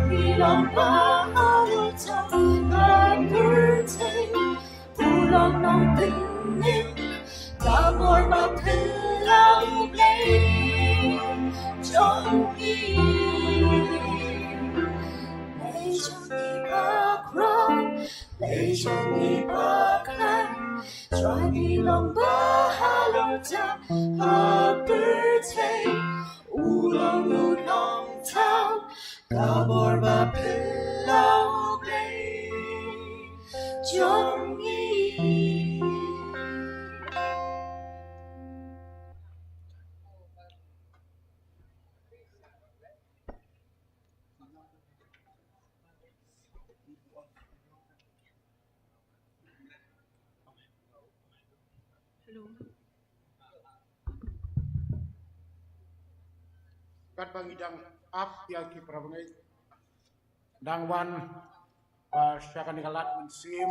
bilang mahalata ang birthday pulang ng pinim Tabor mapilang blay JONG Lay JONG ipakram Lay JONG ipaklan Try bilang mahalata ang birthday ulang lunong tao Tabor mapilang blay JONG Kat bangidang up yang kiprabangai dangwan siya kanikalat mensim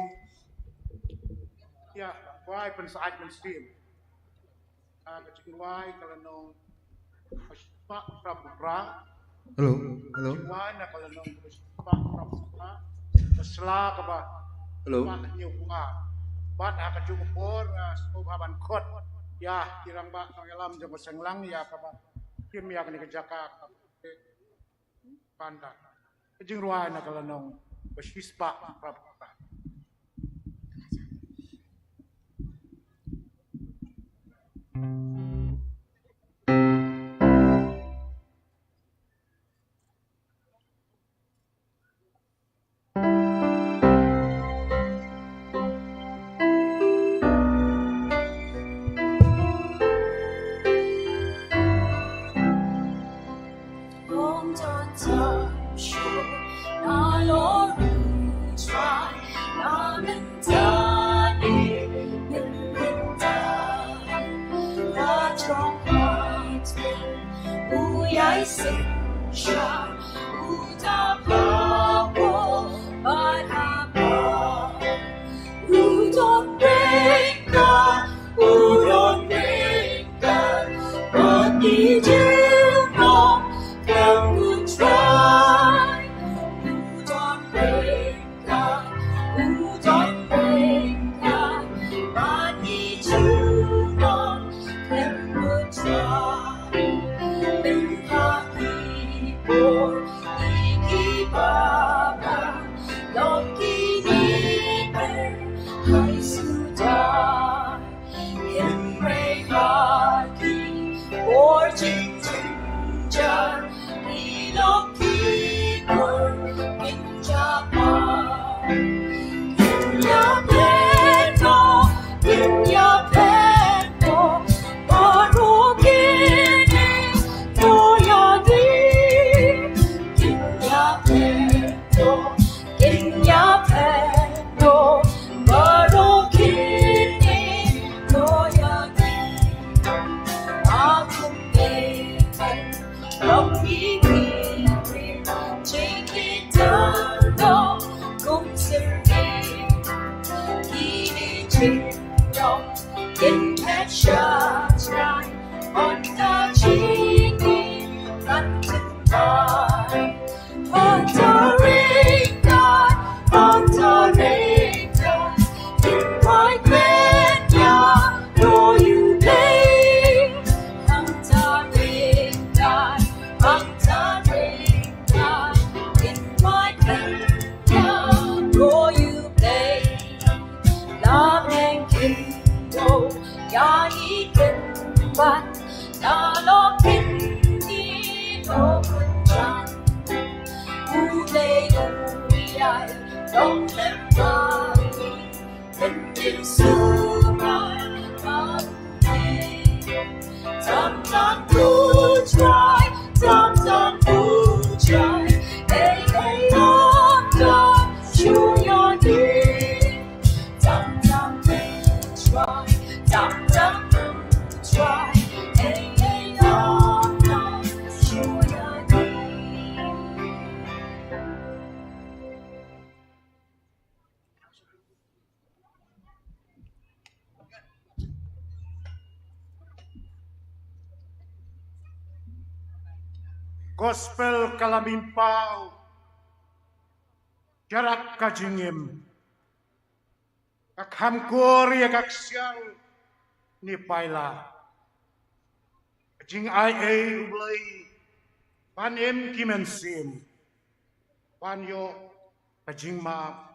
ya why pensaat mensim kecikwai kalanong pak prabupra Halo. why na kalanong pak prabupra kesela kaba pak nyukuha bat akacukupor subaban kot ya kirang ba nangelam jeng senglang ya kaba kim ya kani kejaka panda jeung ruah na kalanong basispa prabupra Gospel Kalamimpao jarak kajingim kakham korea kaksial ni paila jing ai ublai panem kimensim panyo kajing ma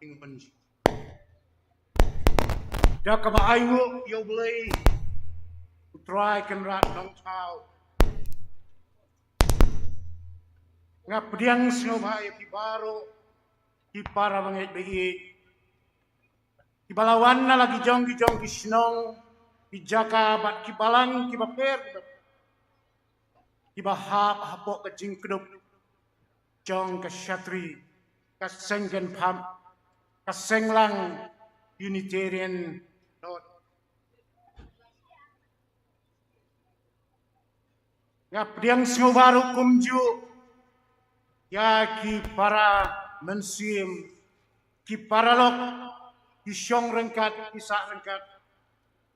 ing benji da kama aingu yo ublai try kan rat nong tau ngap diang snow bahaya ki baro ki para banget begi ki balawan na lagi jong ki snong ki jaka bat ki balang ki baper ki bahap hapok ke jing kedup jong ke syatri ke senggen pam ke senglang Unitarian not ngap diang snow baru kumju ya ki para mensim ki paralok ki syong rengkat ki sak rengkat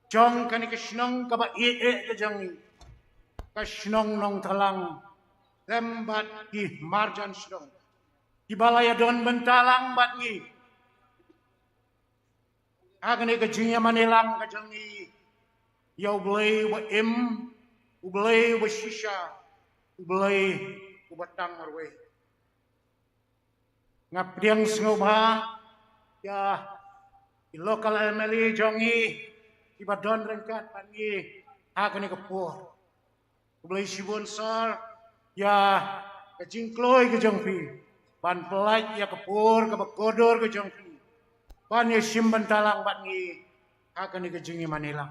jong kani ke snong ka ba ke jong ka snong nong talang lembat ki marjan snong ki balaya don bentalang bat ni agane ke jingnya manilang ka jong ni ya ublay wa ublay wa shisha ublay ubatang marwe ngap diang sngobha ya di lokal MLA jongi iba don rengkat pangi hakane kapur ublay sibon sar ya kajingkloy ke jongpi ban pelaj ya kapur ka bakodor ke jongpi ban ya simban talang bangi hakane ke jingi manila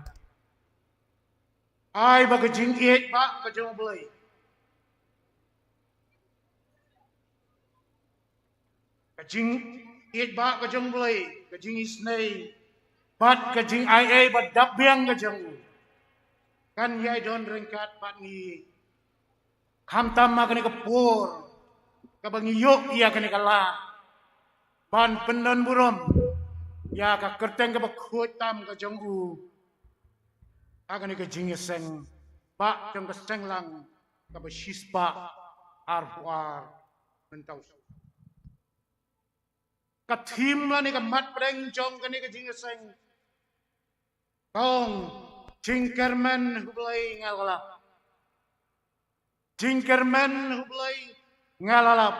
ai ba ke jingi ba ke jong ublay kajing it ba kajing bulay kajing isnay bat kajing ai bat dabyang kajing kan yai don rengkat bat ni kamtam ma kani kapur kabangi yok iya kani kala ban penon burom ya ka kerteng ka bakut tam kajing u agani kajing seng ba jong ka senglang ka basispa arhuar mentau kathim la ni ka mat preng jong kani ka jingaseng kong jingkerman hublay ngalalap jingkerman hublay ngalalap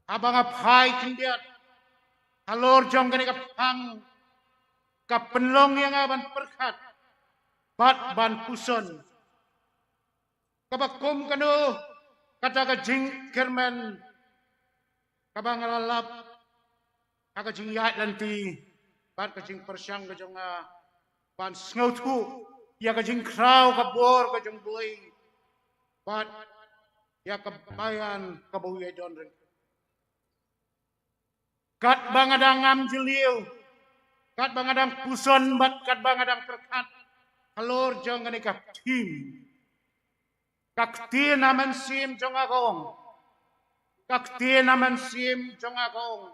abang apai kindiat halor jong kani ka pang ka penlong yang aban perkat bat ban puson kabakum kanu kata ka jingkerman kabang lalap aga jing yat lanti ban ka jing persyang ka jong ban sngotu ya ka jing kraw ka bor ka jong bulay ban ya ka bayan ka buya don ren kat bangadang ngam jeliu kat bangadang puson bat kat bangadang perkat kalor jong ngani ka tim kakti naman sim jong agong kakti naman sim jong agong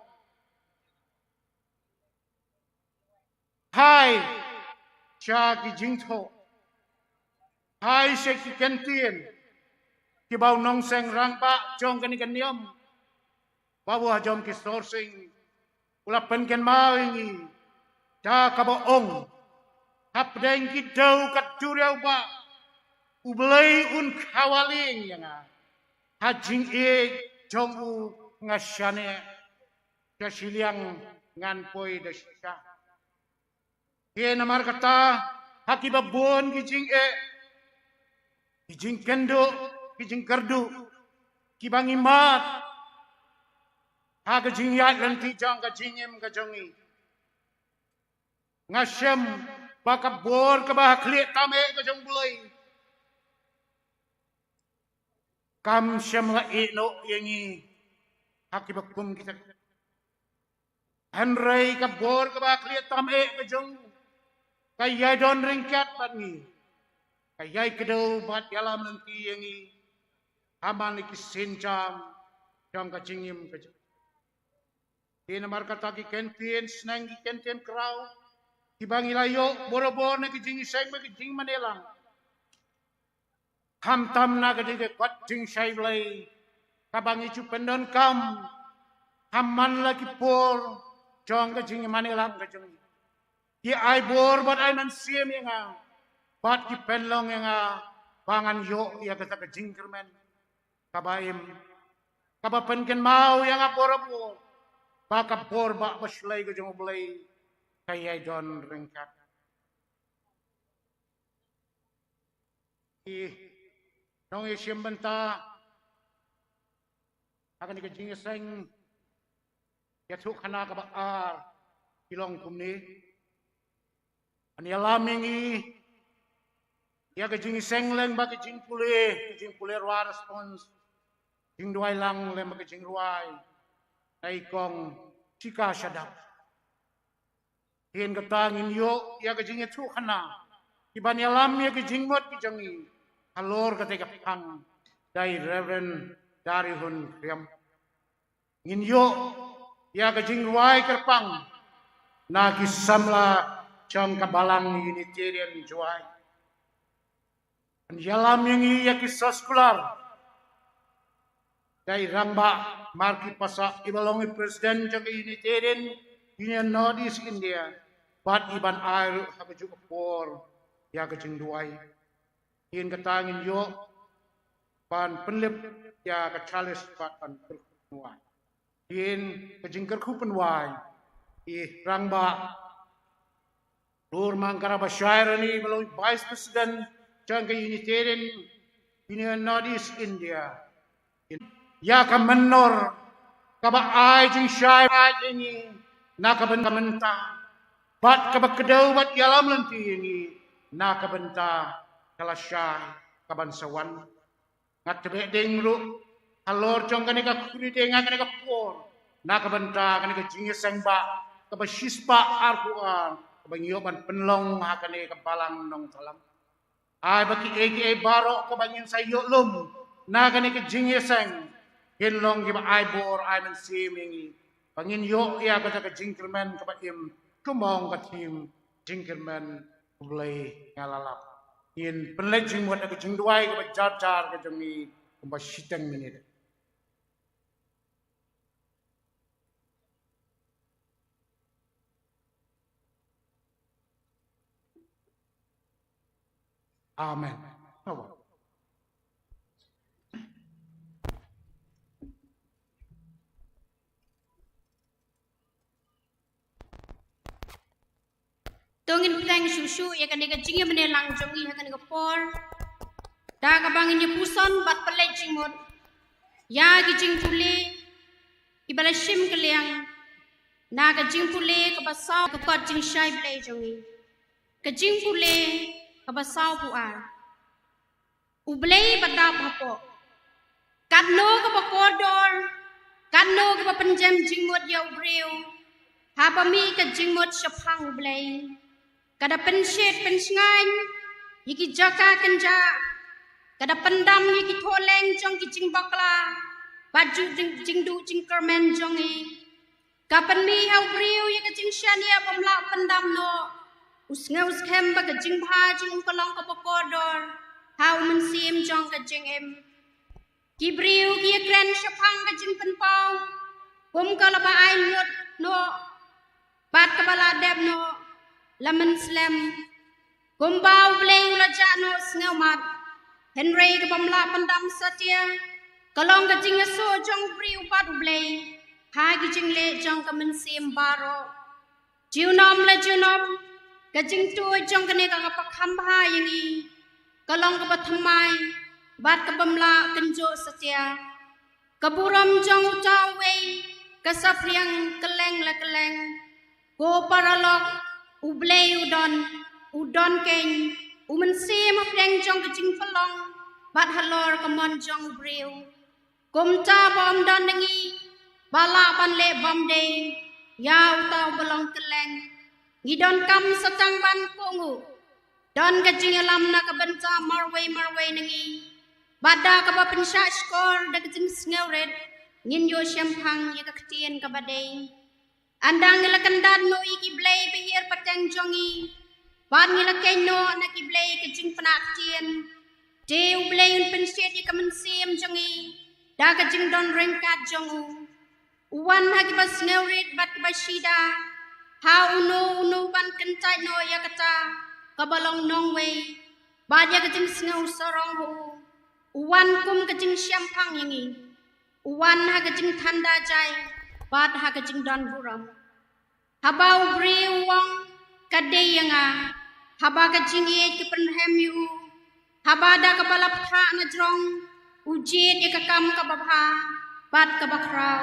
hai cha ki jingtho hai se ki kentien ki bau nong seng rang ba jong kani kaniom bawa jom ki sourcing ula pen ken mawi cha ka bo ong hap deng ki dau kat juriau ba ublay un kawaling yang hajing jong u ngasyane kasiliang ngan poi da sha ke namar kata haki babon kijing kijing kendo kijing kardu kibangi mat ha kijing yat lanti jang kijingem kajongi ngasyam bakabor ka bah kli tame kajong bulay kam syam la ino yangi hakibakum kita Henry kabor ka bakli tame kajong kayay don ringkat bangi kayay kedo bat yalam nanti yangi haman iki sinjam jang kajingim kajong ina markata ki kentien snang ki kentien kraw kibangi layo borobor na kijingiseng ba kijing manilang hamtam na kajing kwat jing shaiblay kabang icu pendon kam hamman lagi por jong ke jing manilang ke jong ki ai bor bat ai man siem yang bat ki penlong yang pangan yo ya kata ke jing kermen kabaim kabapen ken mau yang apor baka por ba baslay ke jong blay kayai don ringkat nong isim benta akan ke Jingiaseng ya tu khana ka bakar kilong kumni ani alamingi ya ke Jingiaseng leng ba ke jingpule rwa response jing duai lang leng ba ke jing ruai nai kong chika sadap hien katangin yo ya ke jingi tu khana iban alam ya ke jingmot ki jangi alor ketika pang dari Reverend dari hun kriam ngin yo ya kajing ruai kerpang na kisamla jong kabalang Unitarian juai an yalam yang ya kisah sekolah dari ramba marki pasa ibalongi presiden jong Unitarian Union Northeast India bat iban air hakaju por ya kajing duai hien katangin yo pan penlip ya kacalis pan perkunuan hien kajing kerkupen wai rangba lur mangkara basyair ni belum vice president jangka Unitarian Union Northeast India ya kamenor kaba ai jing syai ini na kaben kamenta bat kaba kedau bat yalam lenti ini na kabenta kalasya kabansawan ngat tebe denglu alor jong kani ka kuri denga kani ka por na kabenta kani ka Jingiaseng ba ka basispa arkuan ka bangyoban penlong ha kani ka balang NONGTALANG ai baki aka baro ka bangin sayo lum na kani ka Jingiaseng hinlong giba ai bor ai men simingi bangin yo ya ka jingkermen ka baim kumong ka tim jingkermen bulai ngalalap in penlejing buat aku jingduai ke bajar ke jemi kumba siteng minit amen oh. Tungin pedang susu ya kan deka jingi menelang jongi ya kan deka por da ka bangin ye puson bat pelejing mod ya ki jing pule ibala shim keliang na ka jing pule ka basau ka pat jing shai play jongi ka jing pule ka basau puar ublei badap hapo kadno ka bakodor kadno ka penjam jing mod ya ubreu habami ka jing mod shapang ublei kada penshet pensngan yiki jaka kenja kada pendam yiki tholeng jong ki jing bakla baju jing du jing kermen jongi kapan mi au briu yiki jing shania pamla pendam no usnga uskem ba ka jing bha jing kolong ka pokodor hau men sim jong ka jing em ki briu ki kren shapang ka jing penpau bum kala ba ai lot no bat ka bala deb no Lemon slam, gumbau play ulaja no sngau mat, Henry ke pamla pendam setia, kalong ke jing so jong pri upat play, hai ke jing le jong ke mensim baro, jiunom le jiunom, ke jing tu jong ke ne ka pakam bha yangi, kalong ke pathamai, bat ke pamla kenjo setia, keburam jong utau wei, ke sapriang keleng le keleng, go paralog. Ublei udon keng, umensim apreng jong kecing pelong, bat halor kemon jong ubreu. Kumta bom don nengi, bala ban le bom day, ya utau belong keleng. Ngidon kam setang ban kongu, don kecing alam na kabenta marway nengi. Bada kaba pensya skor da kecing sneuret, ngin yo syampang ya kaktian kabadai. Andang ngelakan dan no iki blay behir pateng jongi. Ban ngelakan no anak blay kecing penaktian. Deu blay un pensyet ya kemensim jongi. Da ka jing don rengkat jong uwan hagi bas ngeurit bat basida ha uno ban kentai no ya kata kabalong nongwei ba ya ka jing ngau sorong hu uwan kum ka jing syampang yangi uwan ha ka jing thanda jai bat ha ka jing don buram habau bre wong kadai yanga haba ka jing ye ke penhem yu haba da ka balap tha na jrong ujet ya ka kam ka babha bat ka bakrau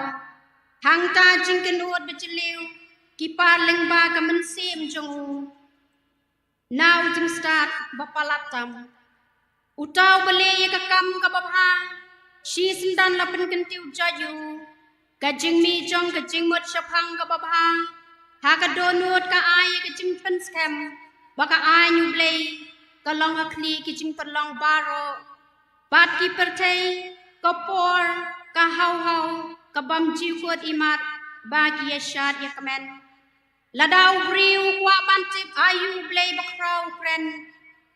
hang ta jing ke nuot bechliu ki pa leng ba ka men sim jong now jing start bapalatam utau bele ya ka kam ka babha shi sindan lapen kentiu jaju ka jing mi jong ka jing mot shaphang ka babha ha ka donut ka ai ka jing pen scam ba ka ai nyu ble ka long ka kli ki jing perlong baro bat ki pertai ka por ka hau ka bam jiu kot imat bagi ya syat ya kemen ladau briu kwa bantip ayu blei bakrau kren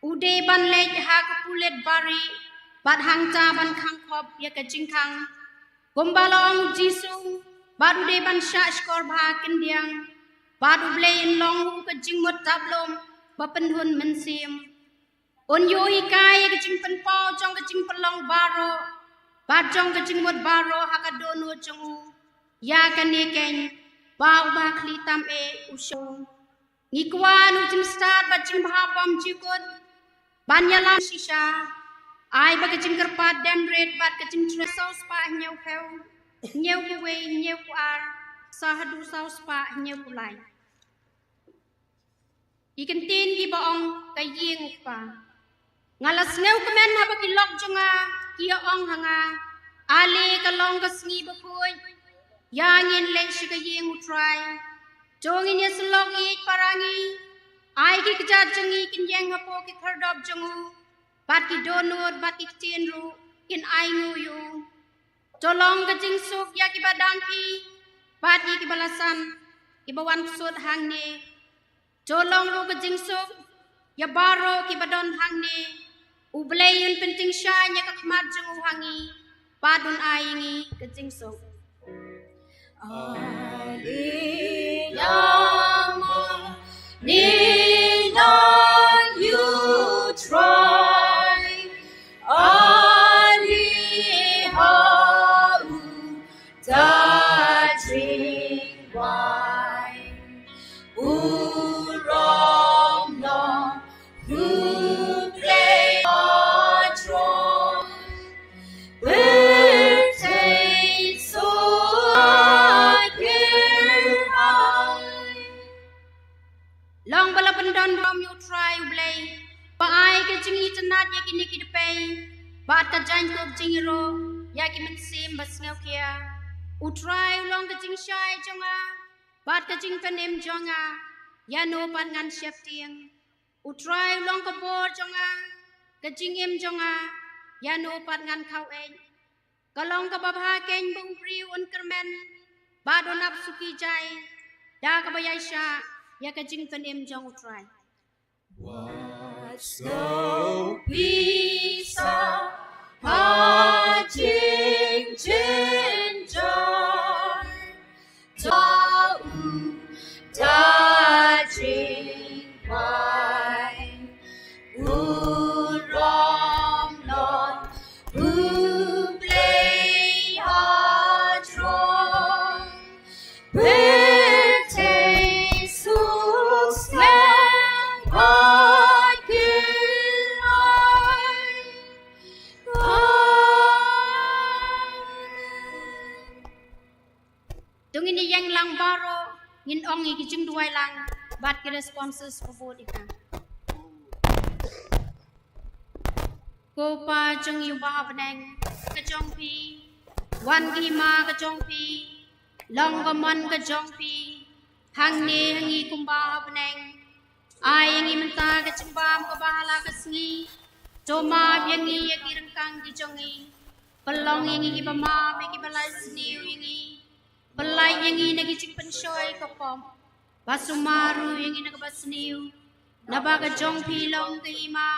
ude ban lej ha ka pulet bari bat hang ta ban khang khop ya ka jingkhang gombalong jisu bat ude ban sha skor bha kindiang bat blei in long hu ka jingmot tablom ba penhun mensim on yoi kai ka jing pen po jong ka jing pelong baro bat jong ka jing mot baro ha ka dono jong ya ka ne ken ba ba khli tam e usho ngikwa nu jing start ba jing bha pam jikot banyala shisha ai ba ka jing karpat dem red bat ka jing treso spa nyau heu nyau ku we nyau ku ar sahadu sau spa nyau ku lai ikan tin ki baong ka yeng pa ngalas ngeu kemen ha ba ki lok jonga kia ong hanga ale ka long ka sngi ba koi ya ngin leng shi ka yeng utrai jongin ya slong i parangi ai ki kja jongi kin yang ha po ki khardop jongu bat ki donut bat ki tin ru kin ai ngu yu tolong ka jing sup ya ki badang ki bat ki balasan ki bawan sut hang ne tolong ru ka jing sup ya baro ki badon hang ne ublay yun penting siya niya kakmat jang uhangi padun ayingi kajing so Aliyama Ninan you try Alihau da drink wine Urong no who play long balapan don rom you try ublay pa ai ka jingi tanat ya kini ki depay bat ka jan ko jingi ro ya ki men sim bas ngau kia u try long ka jing shai jonga bat ka jing panem jonga ya no pan ngan chef tiang u try long ka bor jonga ka jing em jonga ya no pan ngan khau en ka long ka babha ken bung pri un kermen ba don ap suki jai da ka bayai sha ya ka jing panem jong try What's no peace hajing jinjar tau dajing wine urong non ublay hadron tungin ni yang lang baro ngin ong ki jing duai lang bat ki responses for dika ko pa jong yu ba banang ka jong pi wan gi ma ka jong pi long ka man ka jong pi hang ne hangi kum ba banang ai ngi menta ka jing bam ka ba la ka sngi to ma byangi ya ki rangkang ki jongi pelong ngi ki ba ma be ki balai sniu ngi belai yangi nagi cik pensoi kapom basumaru yangi naga basniu nabaga jong pilong ke ima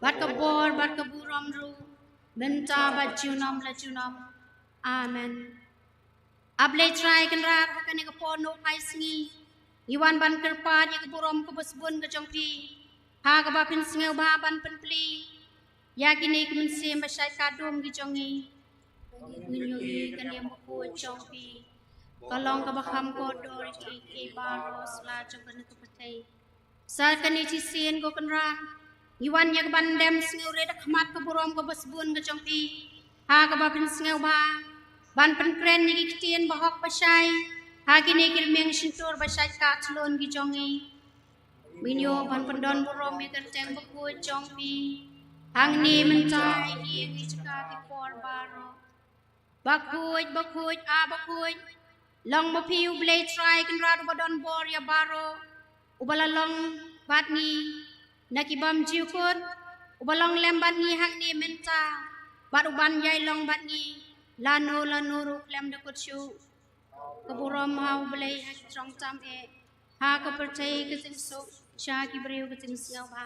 bat ka bor bat ka buram ru menta bat junam la junam Amen. Ablay try kan rat hakan ka pono kai singi. Iwan ban kerpa ya keburom kebusbun ke jongpi. Ha ka ba pin singau ba ban penpli. Ya kini kemensim basyai kadum ki jongi. Nginyui kan yang buku jongpi. Kalong ka bakam kodor ki baros la jongkan ke petai. Sa kan iti sin go kan rat. Iwan ya bandem singau reda khamat keburom kebusbun ke jongpi. Ha ka ba pin singau ba. Ban penkren ni kitien bahok basyai. Hagi ni kirmeng sintur basyai katlon gi jongi. Minyo ban pendon burom mi kerteng buku jongpi. Hang ni mencai di ngi ceka di por baro. Bakuj bakuj. Long mo piu blay try kan radu badon bor ya baro. Ubala long bat ni nakibam jiukut. Ubalong lem bat ni hang ni menta. Bat uban yai long bat ni. Lano ruk lem dekut syu. Keburom hau belai hak trong tam e. Ha ke percaya ke sing so. Sya ki beriu ke sing siau ba.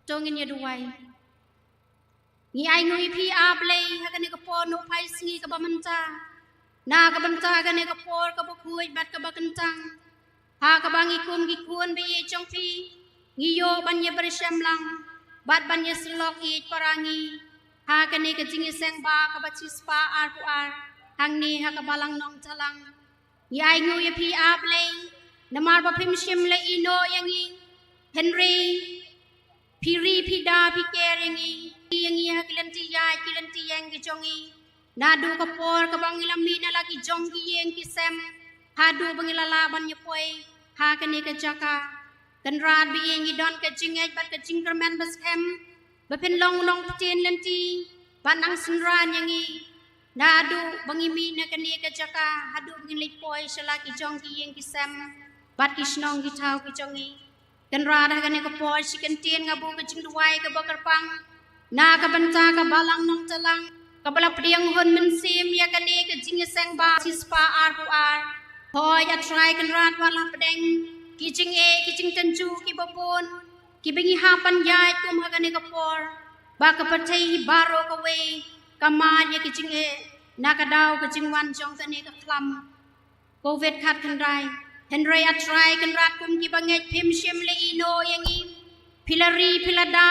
Tongin ya duwai. Ni ai ngui pi a belai hak ne ke po no pai singi ke bamenta. Na ke benta ke ne ke por ke bukuj bat ke bakentang. Ha ke bangi kum gi kun be ye chong pi. Ngiyo ban ye bersem lang. Bat ban ye selok i parangi. Ha kani ke Jingiaseng ba ka bacis pa ar pu ar hang ni ha ka balang nong talang yai ngu ye pi a play namar ba phim shim le ino yangi Henry piri pida pi keringi yangi ha kilanti yang ki jongi nadu ka por ka bangilam mi na lagi jongi yang ki sem hadu bangilala ban ye poi ha kani ke jaka kan rad bi yangi don ke jingej bat ke jingkerman bas em Bapin long petien lenti panang senran yangi nadu bangimi na kani ka jaka hadu bangin lipoi selaki jong ki yang kisam bat kisnong ki tau ki jongi kan rada kani ka poi sikan tien ngabu ka jing duwai ka bakar pang na ka banta ka balang nong talang ka bala priang hon mensim ya kani ka Jingiaseng ba sispa ar pu ar hoi ya try kan rad wala pedeng ki jing tenju ki bopon Kibingi hapan yai kum hagane kapor baka percai hi baro kawe kaman ya kicing nakadaw kicing wan jong kane ka klam covid khat kan rai Henry atrai kan rat kum ki banget pim shim le ino yangi pilari pilada